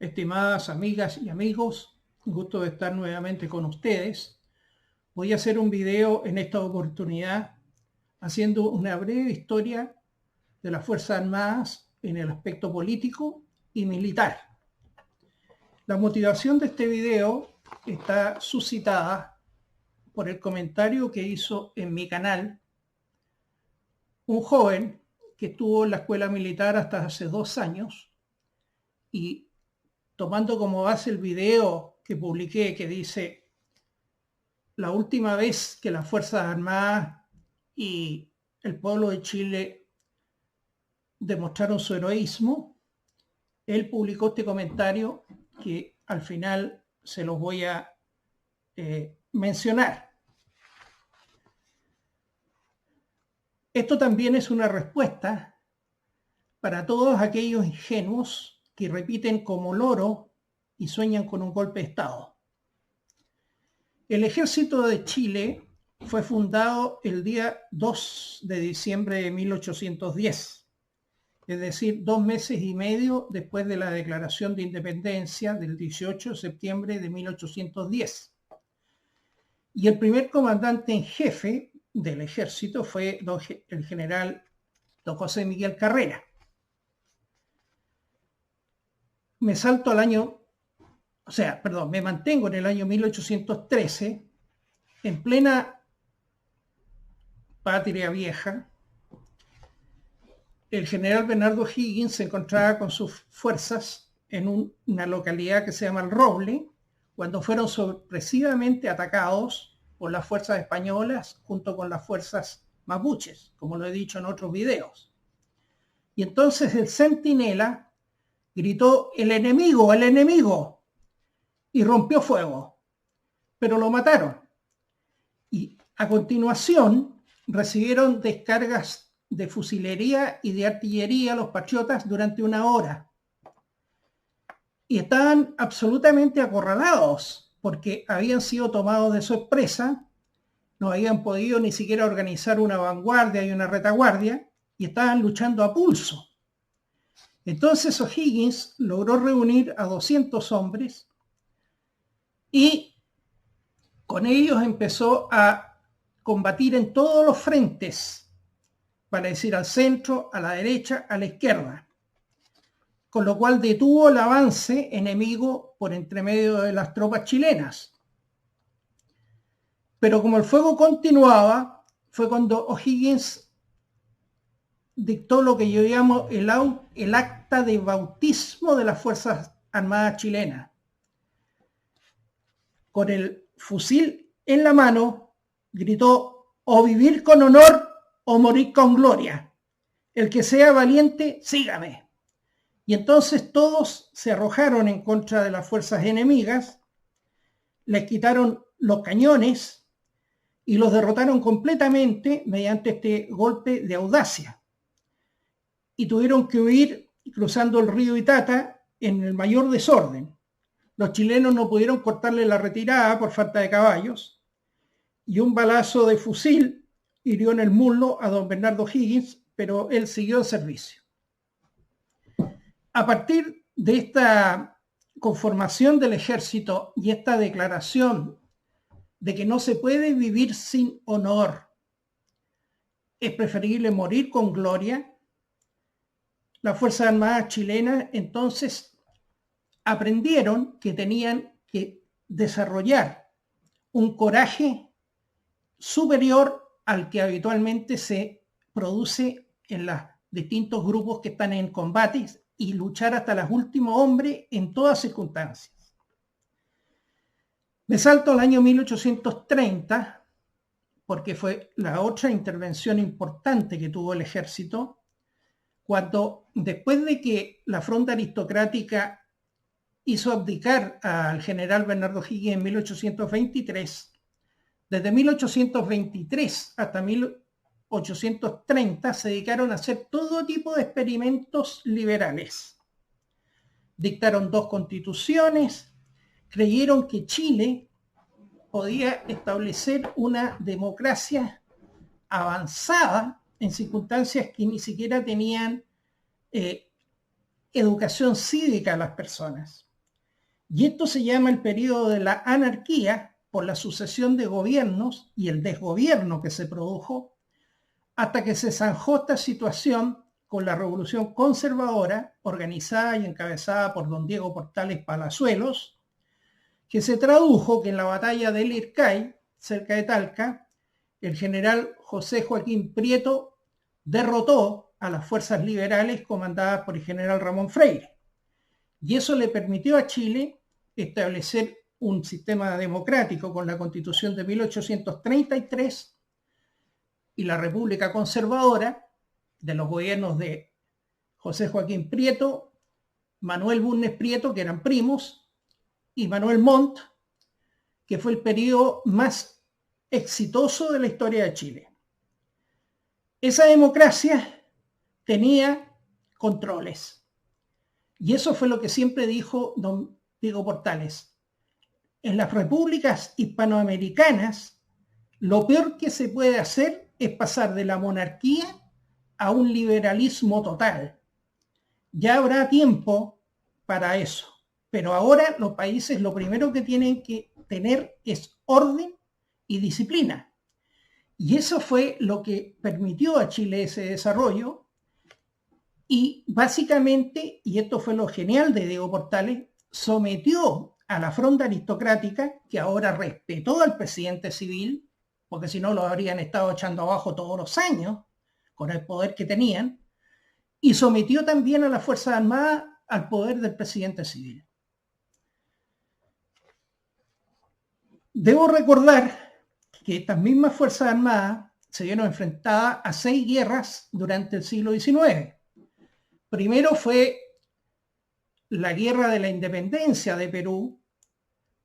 Estimadas amigas y amigos, gusto de estar nuevamente con ustedes. Voy a hacer un video en esta oportunidad haciendo una breve historia de las Fuerzas Armadas en el aspecto político y militar. La motivación de este video está suscitada por el comentario que hizo en mi canal un joven que estuvo en la escuela militar hasta hace 2 años y tomando como base el video que publiqué que dice: la última vez que las Fuerzas Armadas y el pueblo de Chile demostraron su heroísmo, él publicó este comentario que al final se los voy a mencionar. Esto también es una respuesta para todos aquellos ingenuos que repiten como loro y sueñan con un golpe de Estado. El Ejército de Chile fue fundado el día 2 de diciembre de 1810, es decir, 2 meses y medio después de la Declaración de Independencia del 18 de septiembre de 1810. Y el primer comandante en jefe del ejército fue el general don José Miguel Carrera. Me mantengo en el año 1813, en plena patria vieja. El general Bernardo O'Higgins se encontraba con sus fuerzas en una localidad que se llama El Roble, cuando fueron sorpresivamente atacados por las fuerzas españolas junto con las fuerzas mapuches, como lo he dicho en otros videos. Y entonces el centinela gritó: el enemigo, y rompió fuego, pero lo mataron. Y a continuación recibieron descargas de fusilería y de artillería los patriotas durante 1 hora. Y estaban absolutamente acorralados porque habían sido tomados de sorpresa, no habían podido ni siquiera organizar una vanguardia y una retaguardia y estaban luchando a pulso. Entonces O'Higgins logró reunir a 200 hombres y con ellos empezó a combatir en todos los frentes, para decir al centro, a la derecha, a la izquierda, con lo cual detuvo el avance enemigo por entre medio de las tropas chilenas. Pero como el fuego continuaba, fue cuando O'Higgins dictó lo que yo llamo el acta de bautismo de las Fuerzas Armadas chilenas. Con el fusil en la mano, gritó: o vivir con honor o morir con gloria. El que sea valiente, sígame. Y entonces todos se arrojaron en contra de las fuerzas enemigas, les quitaron los cañones y los derrotaron completamente mediante este golpe de audacia. Y tuvieron que huir cruzando el río Itata en el mayor desorden. Los chilenos no pudieron cortarle la retirada por falta de caballos y un balazo de fusil hirió en el muslo a don Bernardo O'Higgins, pero él siguió en servicio. A partir de esta conformación del ejército y esta declaración de que no se puede vivir sin honor, es preferible morir con gloria, las Fuerzas Armadas chilenas entonces aprendieron que tenían que desarrollar un coraje superior al que habitualmente se produce en los distintos grupos que están en combates y luchar hasta los últimos hombres en todas circunstancias. Me salto al año 1830 porque fue la otra intervención importante que tuvo el ejército, cuando después de que la fronda aristocrática hizo abdicar al general Bernardo O'Higgins en 1823, desde 1823 hasta 1830 se dedicaron a hacer todo tipo de experimentos liberales. Dictaron 2 constituciones, creyeron que Chile podía establecer una democracia avanzada en circunstancias que ni siquiera tenían educación cívica a las personas. Y esto se llama el periodo de la anarquía por la sucesión de gobiernos y el desgobierno que se produjo hasta que se zanjó esta situación con la revolución conservadora organizada y encabezada por don Diego Portales Palazuelos, que se tradujo que en la batalla del Ircay, cerca de Talca, el general José Joaquín Prieto derrotó a las fuerzas liberales comandadas por el general Ramón Freire. Y eso le permitió a Chile establecer un sistema democrático con la Constitución de 1833 y la República Conservadora de los gobiernos de José Joaquín Prieto, Manuel Bulnes Prieto, que eran primos, y Manuel Montt, que fue el periodo más exitoso de la historia de Chile. Esa democracia tenía controles. Y eso fue lo que siempre dijo don Diego Portales. En las repúblicas hispanoamericanas, lo peor que se puede hacer es pasar de la monarquía a un liberalismo total. Ya habrá tiempo para eso. Pero ahora los países lo primero que tienen que tener es orden y disciplina. Y eso fue lo que permitió a Chile ese desarrollo. Y básicamente, y esto fue lo genial de Diego Portales, sometió a la fronda aristocrática, que ahora respetó al presidente civil, porque si no lo habrían estado echando abajo todos los años, con el poder que tenían, y sometió también a las Fuerzas Armadas al poder del presidente civil. Debo recordar que estas mismas Fuerzas Armadas se vieron enfrentadas a 6 guerras durante el siglo XIX. Primero fue la Guerra de la Independencia de Perú,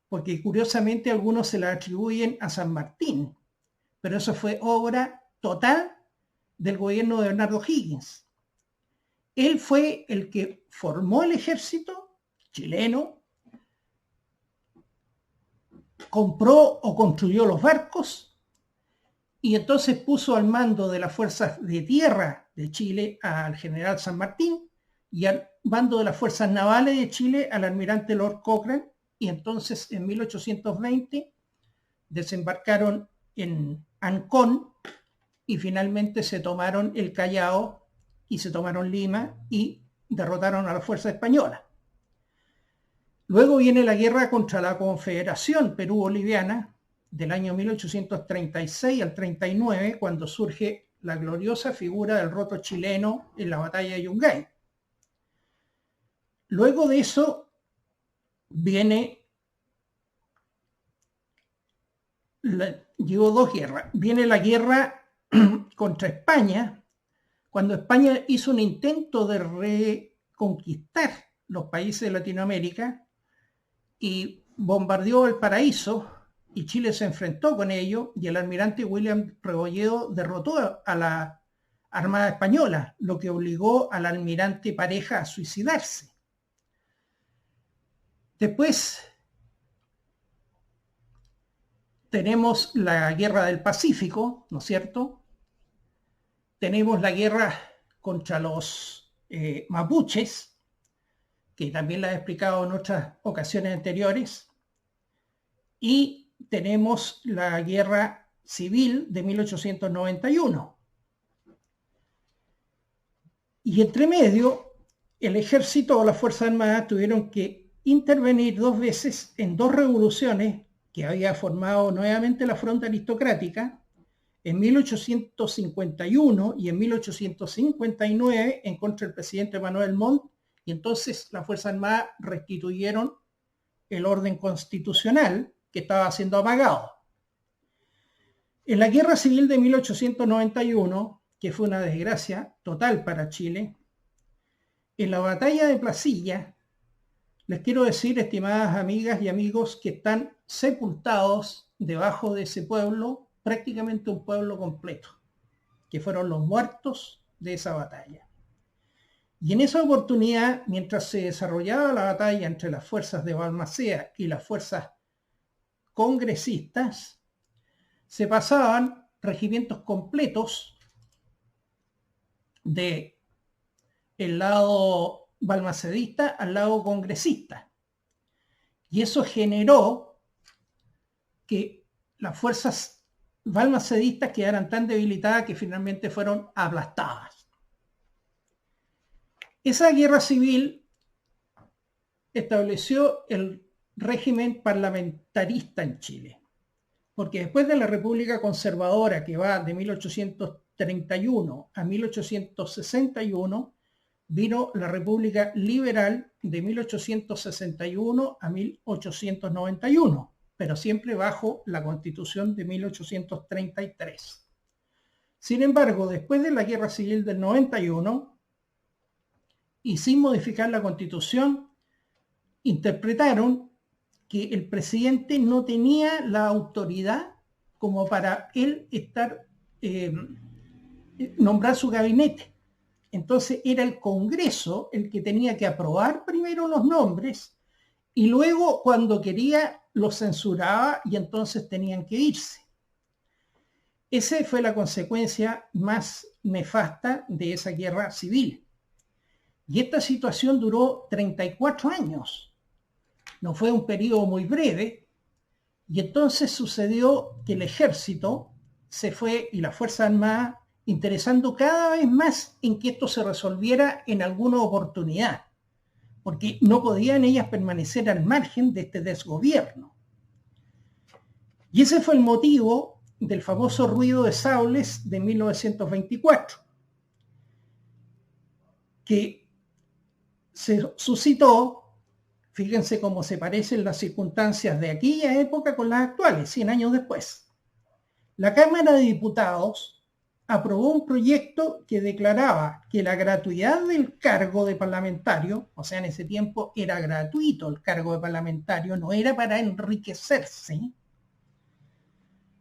porque curiosamente algunos se la atribuyen a San Martín, pero eso fue obra total del gobierno de Bernardo Higgins. Él fue el que formó el ejército chileno, compró o construyó los barcos y entonces puso al mando de las fuerzas de tierra de Chile al general San Martín y al mando de las fuerzas navales de Chile al almirante Lord Cochrane, y entonces en 1820 desembarcaron en Ancón y finalmente se tomaron el Callao y se tomaron Lima y derrotaron a la fuerza española. Luego viene la guerra contra la Confederación Perú-Boliviana del año 1836 al 39, cuando surge la gloriosa figura del roto chileno en la batalla de Yungay. Luego de eso llevó 2 guerras. Viene la guerra contra España, cuando España hizo un intento de reconquistar los países de Latinoamérica y bombardeó el Paraíso, y Chile se enfrentó con ello, y el almirante William Rebolledo derrotó a la Armada Española, lo que obligó al almirante Pareja a suicidarse. Después tenemos la Guerra del Pacífico, ¿no es cierto? Tenemos la guerra contra los mapuches, que también la he explicado en otras ocasiones anteriores, y tenemos la guerra civil de 1891. Y entre medio, el ejército o las Fuerzas Armadas tuvieron que intervenir 2 veces en 2 revoluciones que había formado nuevamente la fronda aristocrática, en 1851 y en 1859 en contra del presidente Manuel Montt, y entonces las Fuerzas Armadas restituyeron el orden constitucional que estaba siendo apagado. En la Guerra Civil de 1891, que fue una desgracia total para Chile, en la batalla de Placilla, les quiero decir, estimadas amigas y amigos, que están sepultados debajo de ese pueblo, prácticamente un pueblo completo, que fueron los muertos de esa batalla. Y en esa oportunidad, mientras se desarrollaba la batalla entre las fuerzas de Balmaceda y las fuerzas congresistas, se pasaban regimientos completos de el lado balmacedista al lado congresista. Y eso generó que las fuerzas balmacedistas quedaran tan debilitadas que finalmente fueron aplastadas. Esa guerra civil estableció el régimen parlamentarista en Chile, porque después de la República Conservadora, que va de 1831 a 1861, vino la República Liberal de 1861 a 1891, pero siempre bajo la Constitución de 1833. Sin embargo, después de la Guerra Civil del 91, y sin modificar la Constitución, interpretaron que el presidente no tenía la autoridad como para él nombrar su gabinete. Entonces era el Congreso el que tenía que aprobar primero los nombres y luego cuando quería los censuraba y entonces tenían que irse. Esa fue la consecuencia más nefasta de esa guerra civil. Y esta situación duró 34 años. No fue un periodo muy breve. Y entonces sucedió que el ejército se fue y las Fuerzas Armadas interesando cada vez más en que esto se resolviera en alguna oportunidad, porque no podían ellas permanecer al margen de este desgobierno. Y ese fue el motivo del famoso ruido de sables de 1924, que se suscitó, fíjense cómo se parecen las circunstancias de aquella época con las actuales, 100 años después. La Cámara de Diputados aprobó un proyecto que declaraba que la gratuidad del cargo de parlamentario, o sea, en ese tiempo era gratuito el cargo de parlamentario, no era para enriquecerse,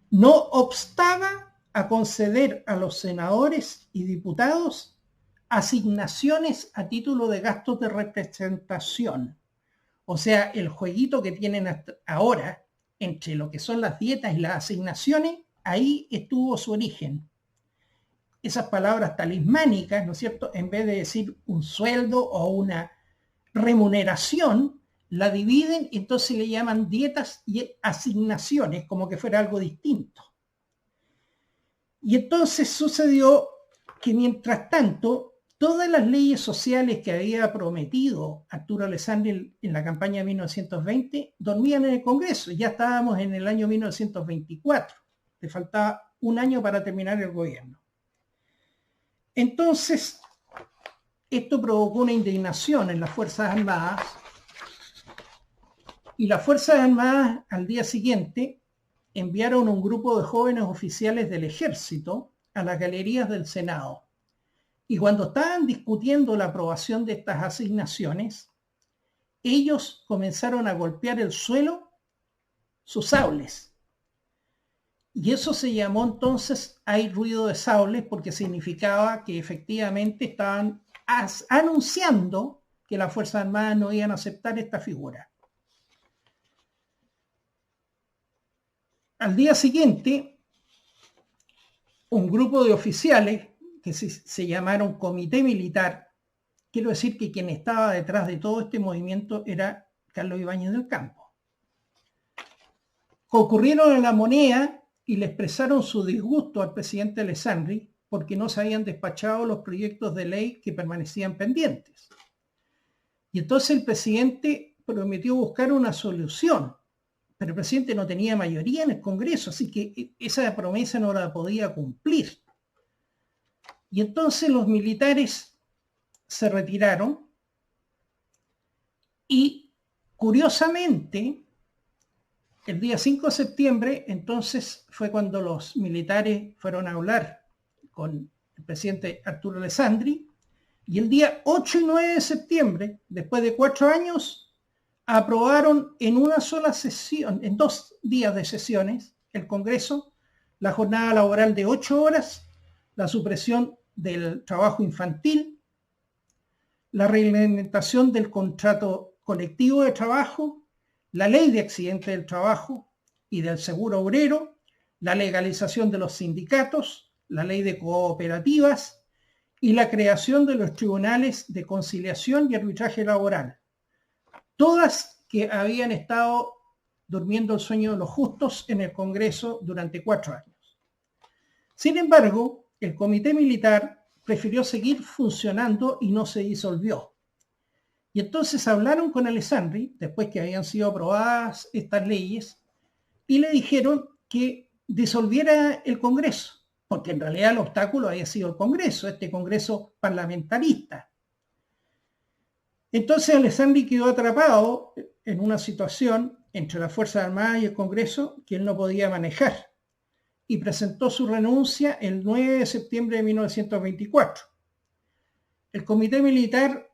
no obstaba a conceder a los senadores y diputados asignaciones a título de gastos de representación. O sea, el jueguito que tienen hasta ahora entre lo que son las dietas y las asignaciones, ahí estuvo su origen. Esas palabras talismánicas, ¿no es cierto? En vez de decir un sueldo o una remuneración, la dividen y entonces le llaman dietas y asignaciones, como que fuera algo distinto. Y entonces sucedió que mientras tanto, todas las leyes sociales que había prometido Arturo Alessandri en la campaña de 1920 dormían en el Congreso. Ya estábamos en el año 1924. Le faltaba un año para terminar el gobierno. Entonces, esto provocó una indignación en las Fuerzas Armadas y las Fuerzas Armadas al día siguiente enviaron un grupo de jóvenes oficiales del ejército a las galerías del Senado. Y cuando estaban discutiendo la aprobación de estas asignaciones, ellos comenzaron a golpear el suelo sus sables. Y eso se llamó entonces hay ruido de sables porque significaba que efectivamente estaban anunciando que las Fuerzas Armadas no iban a aceptar esta figura. Al día siguiente, un grupo de oficiales que se llamaron Comité Militar, quiero decir que quien estaba detrás de todo este movimiento era Carlos Ibáñez del Campo, concurrieron a la Moneda y le expresaron su disgusto al presidente Alessandri porque no se habían despachado los proyectos de ley que permanecían pendientes. Y entonces el presidente prometió buscar una solución, pero el presidente no tenía mayoría en el Congreso, así que esa promesa no la podía cumplir. Y entonces los militares se retiraron y, curiosamente, el día 5 de septiembre, entonces, fue cuando los militares fueron a hablar con el presidente Arturo Alessandri, y el día 8 y 9 de septiembre, después de 4 años, aprobaron en una sola sesión, en 2 días de sesiones, el Congreso, la jornada laboral de 8 horas, la supresión del trabajo infantil, la reglamentación del contrato colectivo de trabajo, la ley de accidentes del trabajo y del seguro obrero, la legalización de los sindicatos, la ley de cooperativas y la creación de los tribunales de conciliación y arbitraje laboral. Todas que habían estado durmiendo el sueño de los justos en el Congreso durante 4 años. Sin embargo, el comité militar prefirió seguir funcionando y no se disolvió. Y entonces hablaron con Alessandri, después que habían sido aprobadas estas leyes, y le dijeron que disolviera el Congreso, porque en realidad el obstáculo había sido el Congreso, este Congreso parlamentarista. Entonces Alessandri quedó atrapado en una situación entre las Fuerzas Armadas y el Congreso que él no podía manejar, y presentó su renuncia el 9 de septiembre de 1924. El comité militar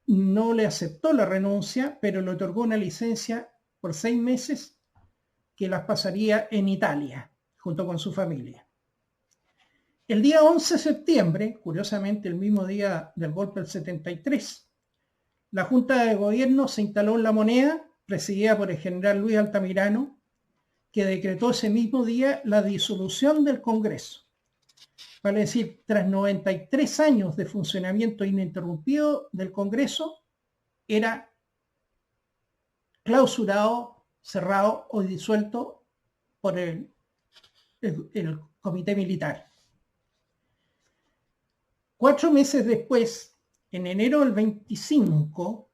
no le aceptó la renuncia, pero le otorgó una licencia por 6 meses que las pasaría en Italia, junto con su familia. El día 11 de septiembre, curiosamente el mismo día del golpe del 73, la Junta de Gobierno se instaló en La Moneda, presidida por el general Luis Altamirano, que decretó ese mismo día la disolución del Congreso. Vale decir, tras 93 años de funcionamiento ininterrumpido del Congreso, era clausurado, cerrado o disuelto por el comité militar. 4 meses después, en enero del 25,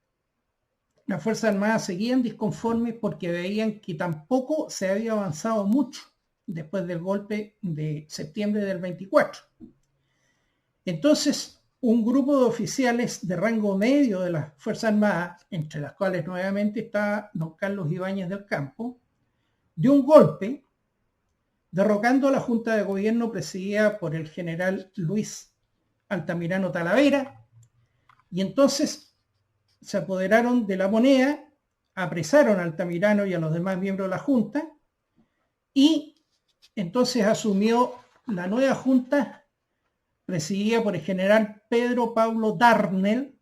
las Fuerzas Armadas seguían disconformes porque veían que tampoco se había avanzado mucho después del golpe de septiembre del 24. Entonces, un grupo de oficiales de rango medio de las Fuerzas Armadas, entre las cuales nuevamente está don Carlos Ibáñez del Campo, dio un golpe derrocando a la Junta de Gobierno presidida por el general Luis Altamirano Talavera, y entonces se apoderaron de La Moneda, apresaron a Altamirano y a los demás miembros de la Junta, y entonces asumió la nueva Junta presidida por el general Pedro Pablo Darnell,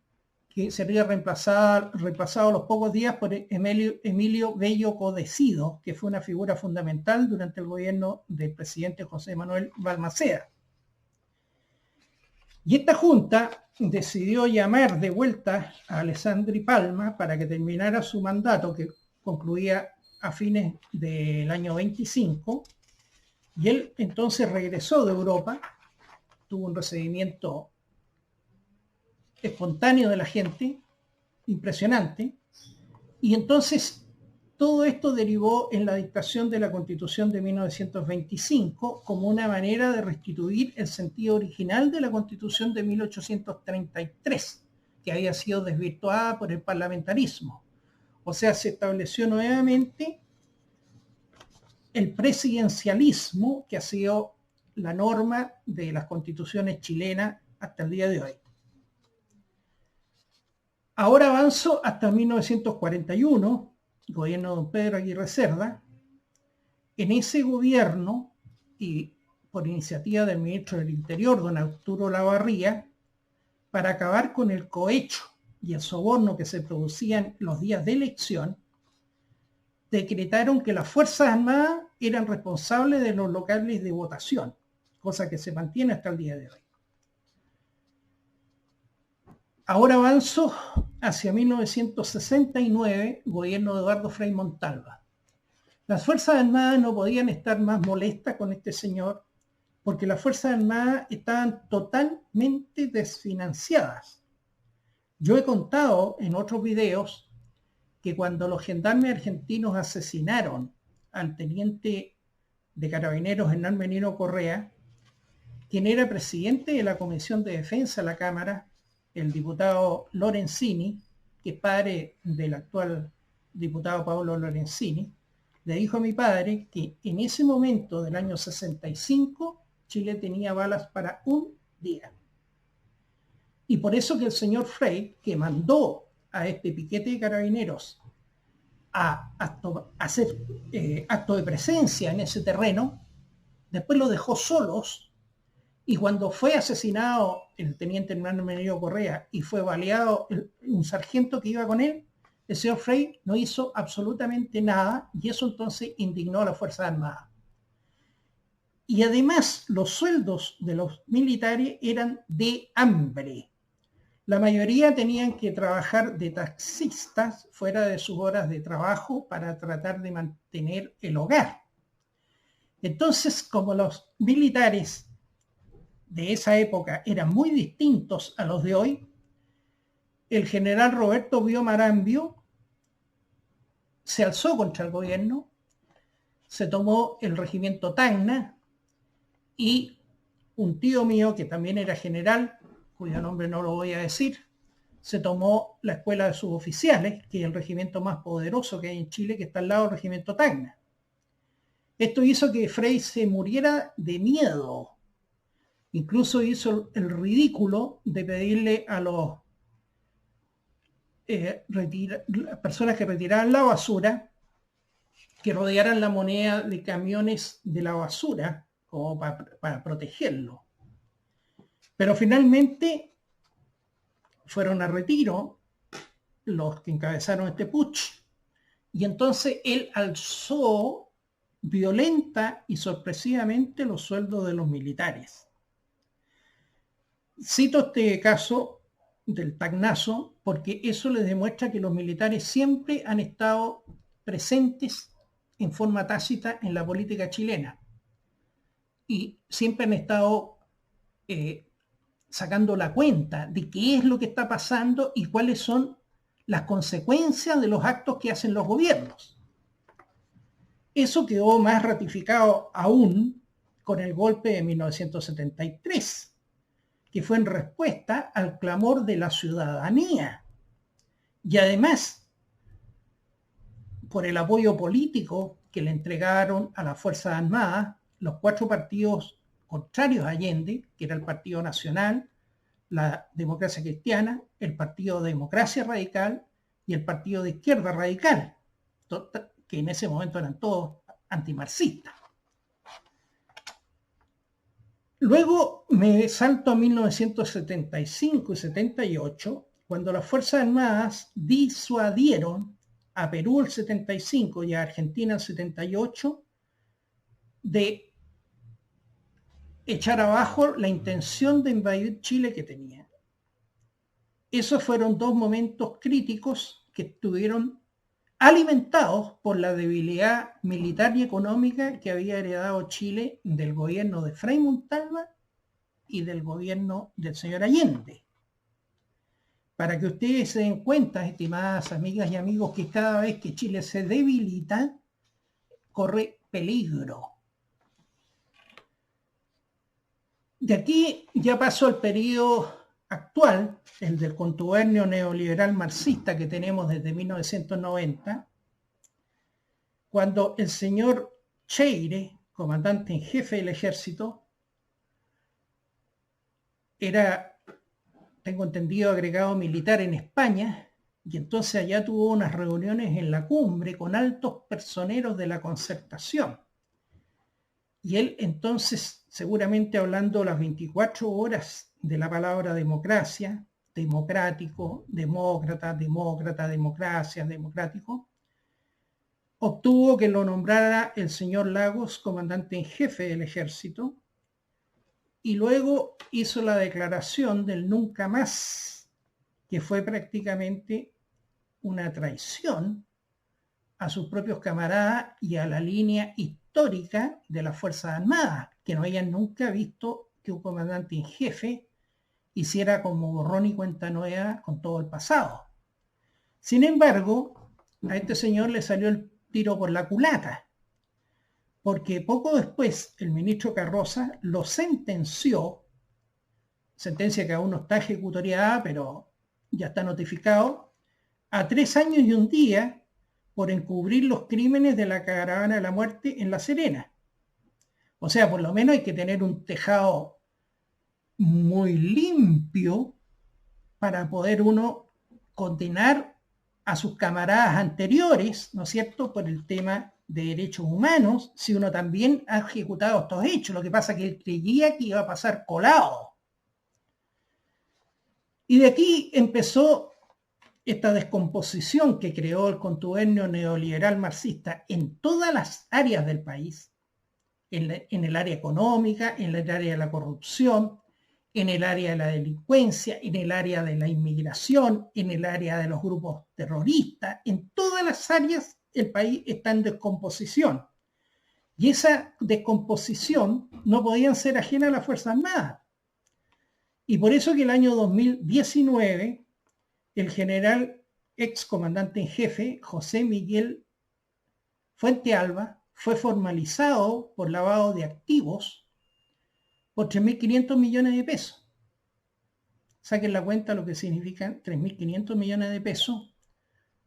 que sería reemplazado a los pocos días por Emilio Bello Codecido, que fue una figura fundamental durante el gobierno del presidente José Manuel Balmaceda. Y esta junta decidió llamar de vuelta a Alessandri Palma para que terminara su mandato, que concluía a fines del año 25, y él entonces regresó de Europa, tuvo un recibimiento espontáneo de la gente, impresionante, y entonces todo esto derivó en la dictación de la Constitución de 1925 como una manera de restituir el sentido original de la Constitución de 1833, que había sido desvirtuada por el parlamentarismo. O sea, se estableció nuevamente el presidencialismo, que ha sido la norma de las constituciones chilenas hasta el día de hoy. Ahora avanzo hasta 1941, gobierno de don Pedro Aguirre Cerda. En ese gobierno, y por iniciativa del ministro del Interior, don Arturo Lavarría, para acabar con el cohecho y el soborno que se producían los días de elección, decretaron que las Fuerzas Armadas eran responsables de los locales de votación, cosa que se mantiene hasta el día de hoy. Ahora avanzo hacia 1969, gobierno de Eduardo Frei Montalva. Las Fuerzas Armadas no podían estar más molestas con este señor porque las Fuerzas Armadas estaban totalmente desfinanciadas. Yo he contado en otros videos que cuando los gendarmes argentinos asesinaron al teniente de carabineros Hernán Menino Correa, quien era presidente de la Comisión de Defensa de la Cámara, el diputado Lorenzini, que es padre del actual diputado Paolo Lorenzini, le dijo a mi padre que en ese momento del año 65 Chile tenía balas para un día. Y por eso que el señor Frei, que mandó a este piquete de carabineros a hacer acto de presencia en ese terreno, después lo dejó solos, y cuando fue asesinado el teniente Hernán Menino Correa y fue baleado un sargento que iba con él, el señor Frei no hizo absolutamente nada, y eso entonces indignó a las Fuerzas Armadas. Y además los sueldos de los militares eran de hambre. La mayoría tenían que trabajar de taxistas fuera de sus horas de trabajo para tratar de mantener el hogar. Entonces, como los militares de esa época eran muy distintos a los de hoy, el general Roberto Bío Marambio se alzó contra el gobierno, se tomó el regimiento Tacna y un tío mío, que también era general, cuyo nombre no lo voy a decir, se tomó la escuela de suboficiales, que es el regimiento más poderoso que hay en Chile, que está al lado del regimiento Tacna. Esto hizo que Frei se muriera de miedo. Incluso hizo el ridículo de pedirle a los personas que retiraban la basura que rodearan la moneda de camiones de la basura como para protegerlo. Pero finalmente fueron a retiro los que encabezaron este putsch, y entonces él alzó violenta y sorpresivamente los sueldos de los militares. Cito este caso del Tacnazo porque eso les demuestra que los militares siempre han estado presentes en forma tácita en la política chilena y siempre han estado sacando la cuenta de qué es lo que está pasando y cuáles son las consecuencias de los actos que hacen los gobiernos. Eso quedó más ratificado aún con el golpe de 1973, que fue en respuesta al clamor de la ciudadanía y además por el apoyo político que le entregaron a las Fuerzas Armadas los 4 partidos contrarios a Allende, que era el Partido Nacional, la Democracia Cristiana, el Partido Democracia Radical y el Partido de Izquierda Radical, que en ese momento eran todos antimarxistas. Luego me salto a 1975 y 78, cuando las Fuerzas Armadas disuadieron a Perú el 75 y a Argentina el 78 de echar abajo la intención de invadir Chile que tenía. Esos fueron 2 momentos críticos que estuvieron alimentados por la debilidad militar y económica que había heredado Chile del gobierno de Frei Montalva y del gobierno del señor Allende. Para que ustedes se den cuenta, estimadas amigas y amigos, que cada vez que Chile se debilita, corre peligro. De aquí ya pasó el periodo actual, el del contubernio neoliberal marxista que tenemos desde 1990, cuando el señor Cheire, comandante en jefe del ejército, era, tengo entendido, agregado militar en España, y entonces allá tuvo unas reuniones en la cumbre con altos personeros de la Concertación. Y él entonces, seguramente hablando las 24 horas de la palabra democracia, democrático, demócrata, demócrata, democracia, democrático, obtuvo que lo nombrara el señor Lagos comandante en jefe del ejército y luego hizo la declaración del nunca más, que fue prácticamente una traición a sus propios camaradas y a la línea histórica de las Fuerzas Armadas, que no habían nunca visto que un comandante en jefe hiciera como borrón y cuenta nueva con todo el pasado. Sin embargo, a este señor le salió el tiro por la culata, porque poco después el ministro Carroza lo sentenció, sentencia que aún no está ejecutoriada, pero ya está notificado, a 3 años y 1 día por encubrir los crímenes de la caravana de la muerte en La Serena. O sea, por lo menos hay que tener un tejado muy limpio para poder uno condenar a sus camaradas anteriores, ¿no es cierto?, por el tema de derechos humanos, si uno también ha ejecutado estos hechos. Lo que pasa es que él creía que iba a pasar colado. Y de aquí empezó esta descomposición que creó el contubernio neoliberal marxista en todas las áreas del país, en el área económica, en el área de la corrupción, en el área de la delincuencia, en el área de la inmigración, en el área de los grupos terroristas. En todas las áreas el país está en descomposición. Y esa descomposición no podían ser ajena a las Fuerzas Armadas. Y por eso que el año 2019, el general ex comandante en jefe, José Miguel Fuente Alba, fue formalizado por lavado de activos por 3.500 millones de pesos. Saquen la cuenta lo que significan 3.500 millones de pesos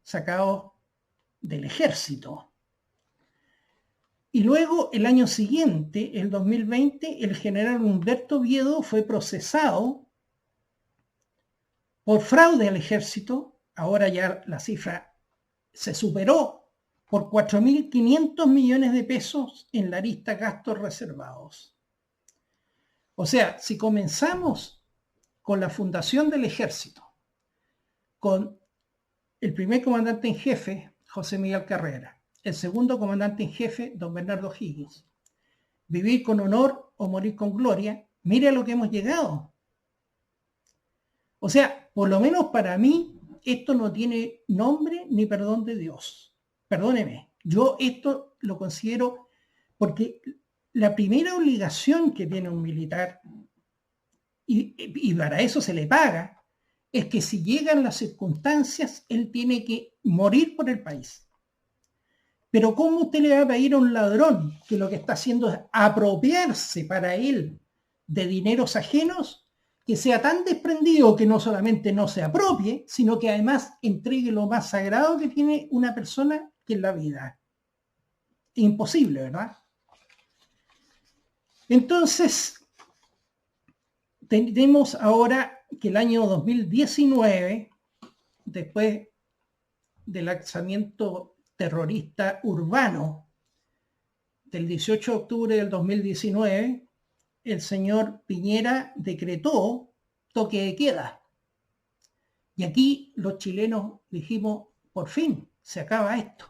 sacados del ejército. Y luego, el año siguiente, el 2020, el general Humberto Viedo fue procesado por fraude al ejército. Ahora ya la cifra se superó por 4.500 millones de pesos en la lista gastos reservados. O sea, si comenzamos con la fundación del ejército, con el primer comandante en jefe, José Miguel Carrera, el segundo comandante en jefe, don Bernardo Higgins, vivir con honor o morir con gloria, mire a lo que hemos llegado. O sea, por lo menos para mí, esto no tiene nombre ni perdón de Dios. Perdóneme, yo esto lo considero porque la primera obligación que tiene un militar, y para eso se le paga, es que si llegan las circunstancias, él tiene que morir por el país. Pero ¿cómo usted le va a pedir a un ladrón que lo que está haciendo es apropiarse para él de dineros ajenos, que sea tan desprendido que no solamente no se apropie, sino que además entregue lo más sagrado que tiene una persona, que es la vida? Imposible, ¿verdad? Entonces, tenemos ahora que el año 2019, después del lanzamiento terrorista urbano del 18 de octubre del 2019, el señor Piñera decretó toque de queda. Y aquí los chilenos dijimos, por fin, se acaba esto.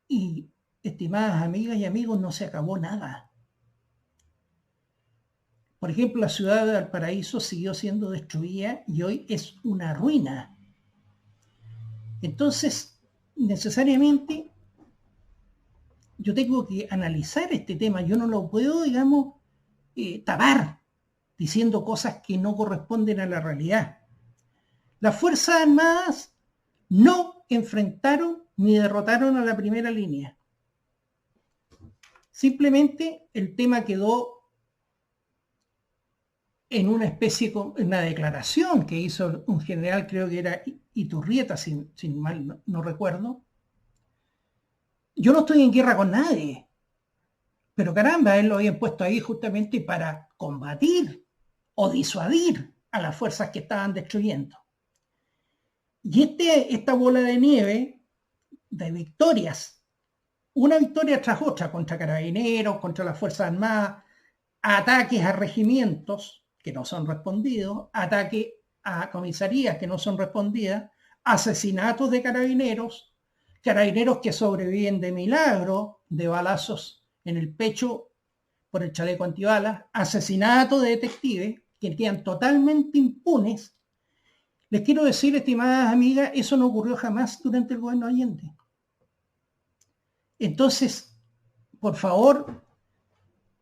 Y, estimadas amigas y amigos, no se acabó nada. Por ejemplo, la ciudad de Valparaíso siguió siendo destruida y hoy es una ruina. Entonces, necesariamente, yo tengo que analizar este tema. Yo no lo puedo, digamos, tapar diciendo cosas que no corresponden a la realidad. Las Fuerzas Armadas no enfrentaron ni derrotaron a la primera línea. Simplemente el tema quedó en una especie, en una declaración que hizo un general, creo que era Iturrieta, sin mal no recuerdo. Yo no estoy en guerra con nadie, pero caramba, él lo habían puesto ahí justamente para combatir o disuadir a las fuerzas que estaban destruyendo. Y esta bola de nieve de victorias, una victoria tras otra contra carabineros, contra las Fuerzas Armadas, ataques a regimientos que no son respondidos, ataques a comisarías que no son respondidas, asesinatos de carabineros que sobreviven de milagro, de balazos en el pecho por el chaleco antibalas, asesinatos de detectives que quedan totalmente impunes. Les quiero decir, estimadas amigas, eso no ocurrió jamás durante el gobierno Allende. Entonces, por favor,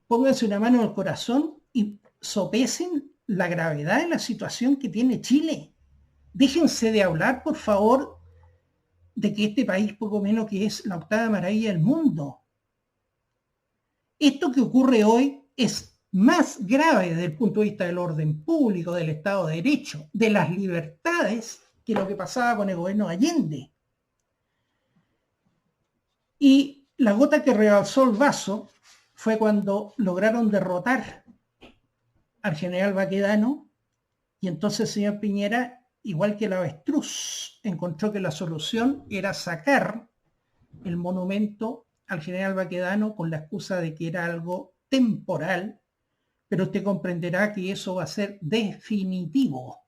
pónganse una mano en el corazón y sopesen la gravedad de la situación que tiene Chile. Déjense de hablar, por favor, de que este país poco menos que es la octava maravilla del mundo. Esto que ocurre hoy es más grave desde el punto de vista del orden público, del Estado de Derecho, de las libertades, que lo que pasaba con el gobierno Allende. Y la gota que rebalsó el vaso fue cuando lograron derrotar al general Baquedano, y entonces el señor Piñera, igual que el avestruz, encontró que la solución era sacar el monumento al general Baquedano con la excusa de que era algo temporal, pero usted comprenderá que eso va a ser definitivo.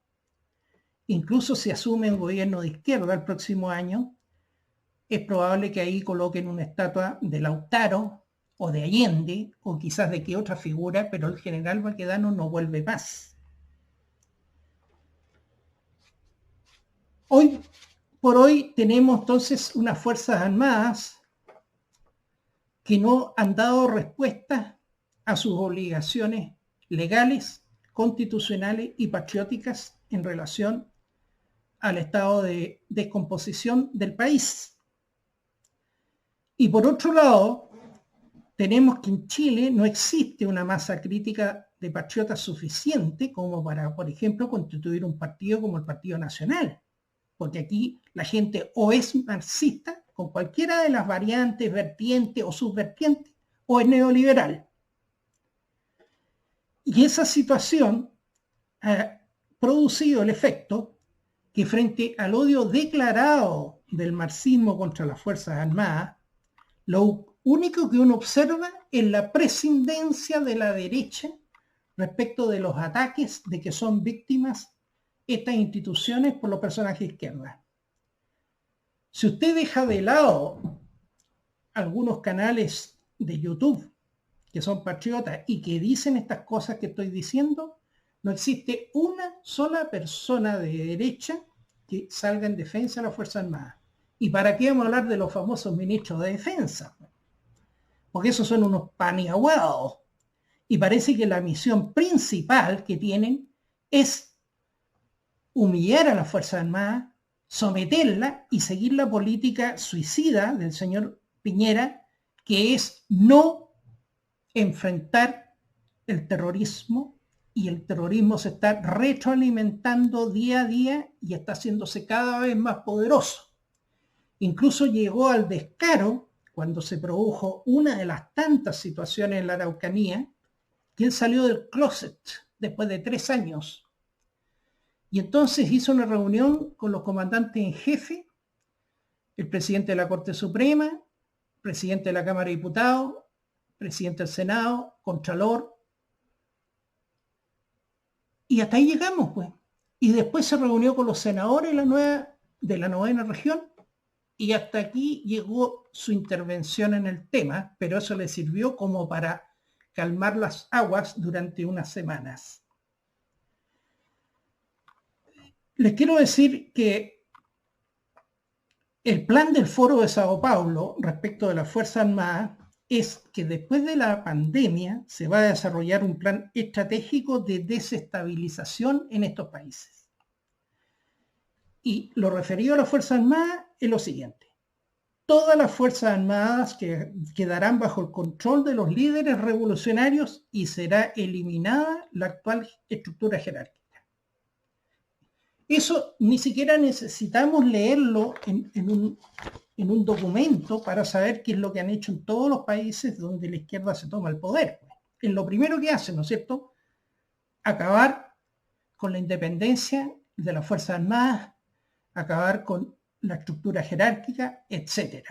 Incluso si asume un gobierno de izquierda el próximo año, es probable que ahí coloquen una estatua de Lautaro o de Allende, o quizás de qué otra figura, pero el general Baquedano no vuelve más. Hoy por hoy tenemos entonces unas Fuerzas Armadas que no han dado respuesta a sus obligaciones legales, constitucionales y patrióticas en relación al estado de descomposición del país. Y por otro lado, tenemos que en Chile no existe una masa crítica de patriotas suficiente como para, por ejemplo, constituir un partido como el Partido Nacional. Porque aquí la gente o es marxista, con cualquiera de las variantes, vertientes o subvertientes, o es neoliberal. Y esa situación ha producido el efecto que frente al odio declarado del marxismo contra las Fuerzas Armadas, lo único que uno observa es la prescindencia de la derecha respecto de los ataques de que son víctimas estas instituciones por los personajes de izquierda. Si usted deja de lado algunos canales de YouTube que son patriotas y que dicen estas cosas que estoy diciendo, no existe una sola persona de derecha que salga en defensa de las Fuerzas Armadas. ¿Y para qué vamos a hablar de los famosos ministros de defensa? Porque esos son unos paniaguados. Y parece que la misión principal que tienen es humillar a las Fuerzas Armadas, someterla y seguir la política suicida del señor Piñera, que es no enfrentar el terrorismo, y el terrorismo se está retroalimentando día a día y está haciéndose cada vez más poderoso. Incluso llegó al descaro cuando se produjo una de las tantas situaciones en la Araucanía, que él salió del closet después de 3 años. Y entonces hizo una reunión con los comandantes en jefe, el presidente de la Corte Suprema, presidente de la Cámara de Diputados, presidente del Senado, contralor. Y hasta ahí llegamos, pues. Y después se reunió con los senadores de la 9ª región, y hasta aquí llegó su intervención en el tema, pero eso le sirvió como para calmar las aguas durante unas semanas. Les quiero decir que el plan del Foro de Sao Paulo respecto de las Fuerzas Armadas es que después de la pandemia se va a desarrollar un plan estratégico de desestabilización en estos países. Y lo referido a las Fuerzas Armadas es lo siguiente. Todas las Fuerzas Armadas quedarán bajo el control de los líderes revolucionarios y será eliminada la actual estructura jerárquica. Eso ni siquiera necesitamos leerlo en un documento para saber qué es lo que han hecho en todos los países donde la izquierda se toma el poder. Es lo primero que hacen, ¿no es cierto? Acabar con la independencia de las Fuerzas Armadas, acabar con la estructura jerárquica, etc.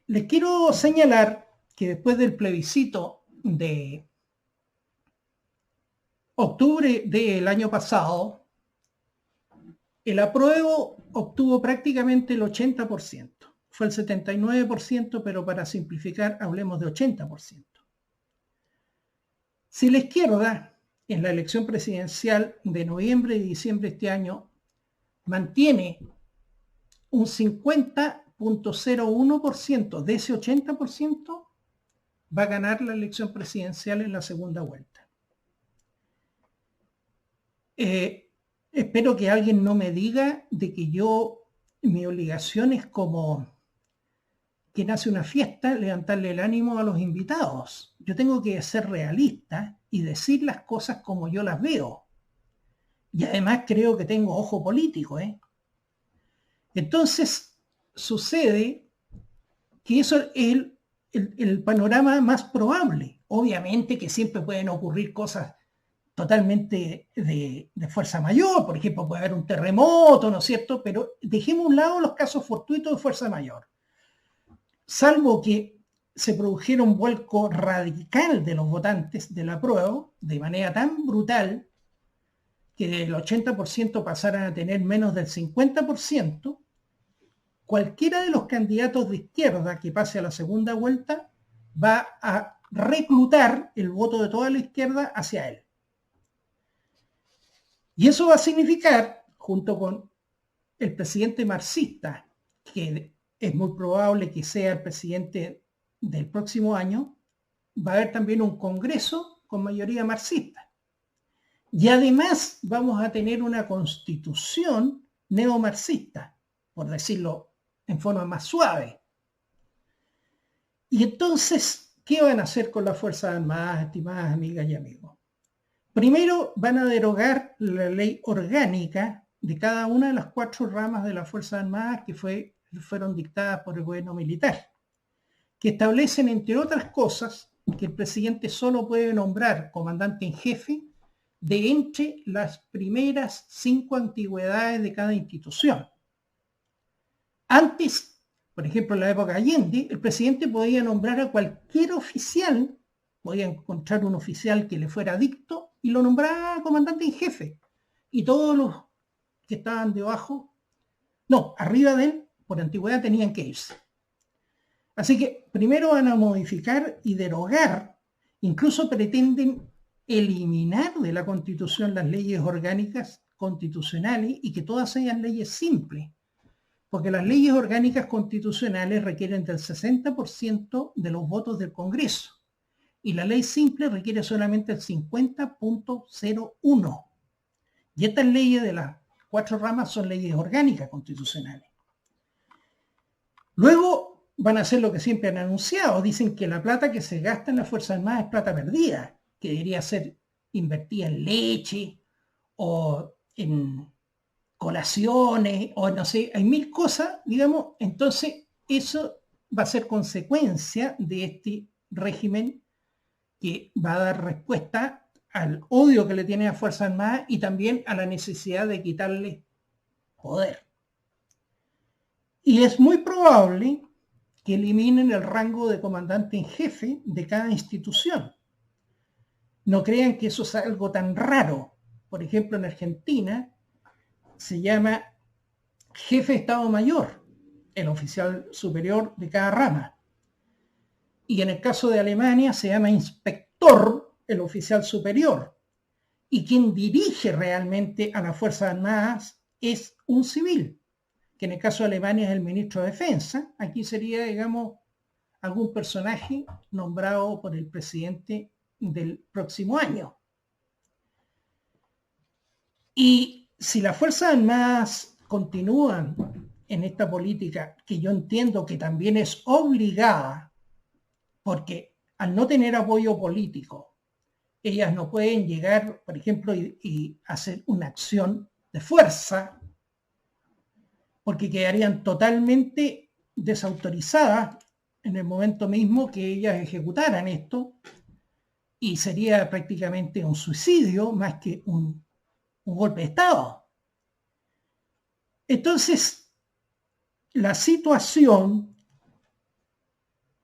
Les quiero señalar que después del plebiscito de octubre del año pasado, el apruebo obtuvo prácticamente el 80%. Fue el 79%, pero para simplificar hablemos de 80%. Si la izquierda en la elección presidencial de noviembre y diciembre de este año mantiene un 50.01% de ese 80%, va a ganar la elección presidencial en la segunda vuelta. Espero que alguien no me diga de que mi obligación es como quien hace una fiesta, levantarle el ánimo a los invitados. Yo tengo que ser realista y decir las cosas como yo las veo. Y además creo que tengo ojo político, ¿eh? Entonces, sucede que eso es el panorama más probable. Obviamente que siempre pueden ocurrir cosas totalmente de fuerza mayor, por ejemplo, puede haber un terremoto, ¿no es cierto? Pero dejemos a un lado los casos fortuitos de fuerza mayor. Salvo que se produjera un vuelco radical de los votantes del apruebo, de manera tan brutal, que del 80% pasaran a tener menos del 50%, cualquiera de los candidatos de izquierda que pase a la segunda vuelta va a reclutar el voto de toda la izquierda hacia él. Y eso va a significar, junto con el presidente marxista, que es muy probable que sea el presidente del próximo año, va a haber también un congreso con mayoría marxista. Y además vamos a tener una constitución neomarxista, por decirlo en forma más suave. Y entonces, ¿qué van a hacer con las Fuerzas Armadas, estimadas amigas y amigos? Primero van a derogar la ley orgánica de cada una de las 4 ramas de las Fuerzas Armadas que fueron dictadas por el gobierno militar, que establecen, entre otras cosas, que el presidente solo puede nombrar comandante en jefe de entre las primeras 5 antigüedades de cada institución. Antes, por ejemplo, en la época de Allende, el presidente podía nombrar a cualquier oficial, podía encontrar un oficial que le fuera adicto y lo nombraba comandante en jefe. Y todos los que estaban debajo, no, arriba de él, por antigüedad tenían que irse. Así que primero van a modificar y derogar, incluso pretenden eliminar de la Constitución las leyes orgánicas constitucionales y que todas sean leyes simples, porque las leyes orgánicas constitucionales requieren del 60% de los votos del Congreso y la ley simple requiere solamente el 50.01. Y estas leyes de las 4 ramas son leyes orgánicas constitucionales. Luego van a hacer lo que siempre han anunciado. Dicen que la plata que se gasta en las Fuerzas Armadas es plata perdida, que debería ser invertida en leche o en colaciones o no sé, hay 1000 cosas, digamos. Entonces eso va a ser consecuencia de este régimen que va a dar respuesta al odio que le tiene a Fuerzas Armadas y también a la necesidad de quitarle poder. Y es muy probable que eliminen el rango de comandante en jefe de cada institución. No crean que eso es algo tan raro. Por ejemplo, en Argentina se llama jefe de Estado Mayor, el oficial superior de cada rama. Y en el caso de Alemania se llama inspector, el oficial superior. Y quien dirige realmente a las Fuerzas Armadas es un civil, que en el caso de Alemania es el ministro de Defensa. Aquí sería, digamos, algún personaje nombrado por el presidente del próximo año. Y si las Fuerzas Armadas continúan en esta política, que yo entiendo que también es obligada, porque al no tener apoyo político, ellas no pueden llegar, por ejemplo, y hacer una acción de fuerza, porque quedarían totalmente desautorizadas en el momento mismo que ellas ejecutaran esto, y sería prácticamente un suicidio más que un golpe de Estado. Entonces, la situación,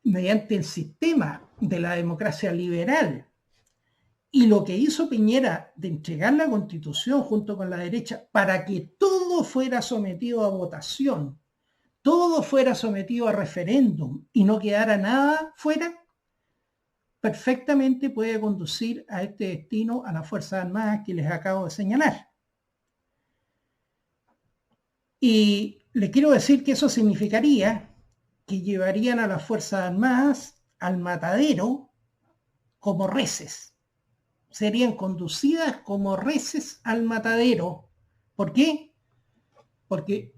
mediante el sistema de la democracia liberal y lo que hizo Piñera de entregar la Constitución junto con la derecha para que todo fuera sometido a votación, todo fuera sometido a referéndum y no quedara nada fuera, perfectamente puede conducir a este destino a las Fuerzas Armadas que les acabo de señalar. Y le quiero decir que eso significaría que llevarían a las Fuerzas Armadas al matadero como reses. Serían conducidas como reses al matadero. ¿Por qué? Porque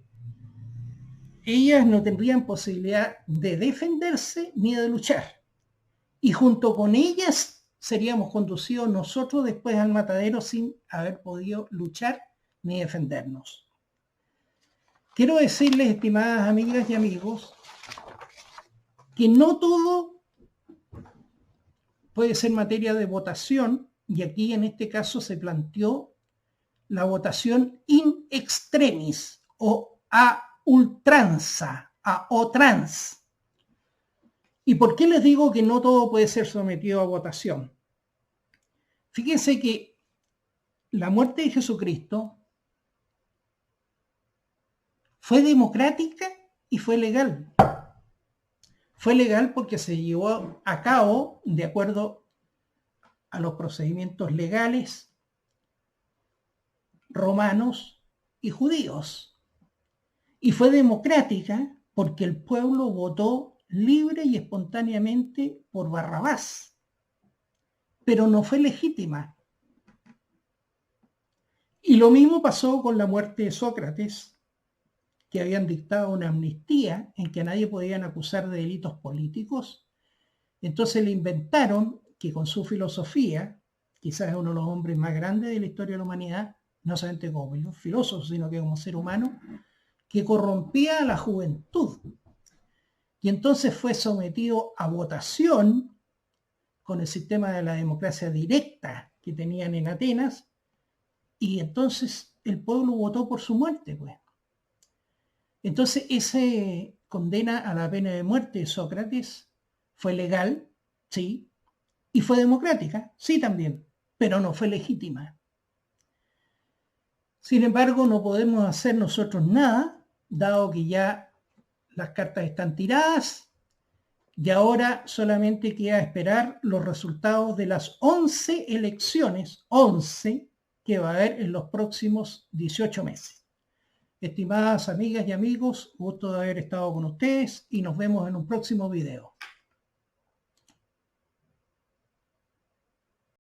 ellas no tendrían posibilidad de defenderse ni de luchar. Y junto con ellas seríamos conducidos nosotros después al matadero sin haber podido luchar ni defendernos. Quiero decirles, estimadas amigas y amigos, que no todo puede ser materia de votación, y aquí en este caso se planteó la votación in extremis o a ultranza, a otrans. ¿Y por qué les digo que no todo puede ser sometido a votación? Fíjense que la muerte de Jesucristo fue democrática y fue legal. Fue legal porque se llevó a cabo de acuerdo a los procedimientos legales romanos y judíos. Y fue democrática porque el pueblo votó libre y espontáneamente por Barrabás, pero no fue legítima. Y lo mismo pasó con la muerte de Sócrates, que habían dictado una amnistía en que a nadie podían acusar de delitos políticos. Entonces le inventaron que con su filosofía, quizás es uno de los hombres más grandes de la historia de la humanidad, no solamente como filósofo, sino que como ser humano, que corrompía a la juventud. Y entonces fue sometido a votación con el sistema de la democracia directa que tenían en Atenas, y entonces el pueblo votó por su muerte, pues. Entonces esa condena a la pena de muerte de Sócrates fue legal, sí, y fue democrática, sí también, pero no fue legítima. Sin embargo, no podemos hacer nosotros nada, dado que ya las cartas están tiradas y ahora solamente queda esperar los resultados de las 11 elecciones, 11, que va a haber en los próximos 18 meses. Estimadas amigas y amigos, gusto de haber estado con ustedes y nos vemos en un próximo video.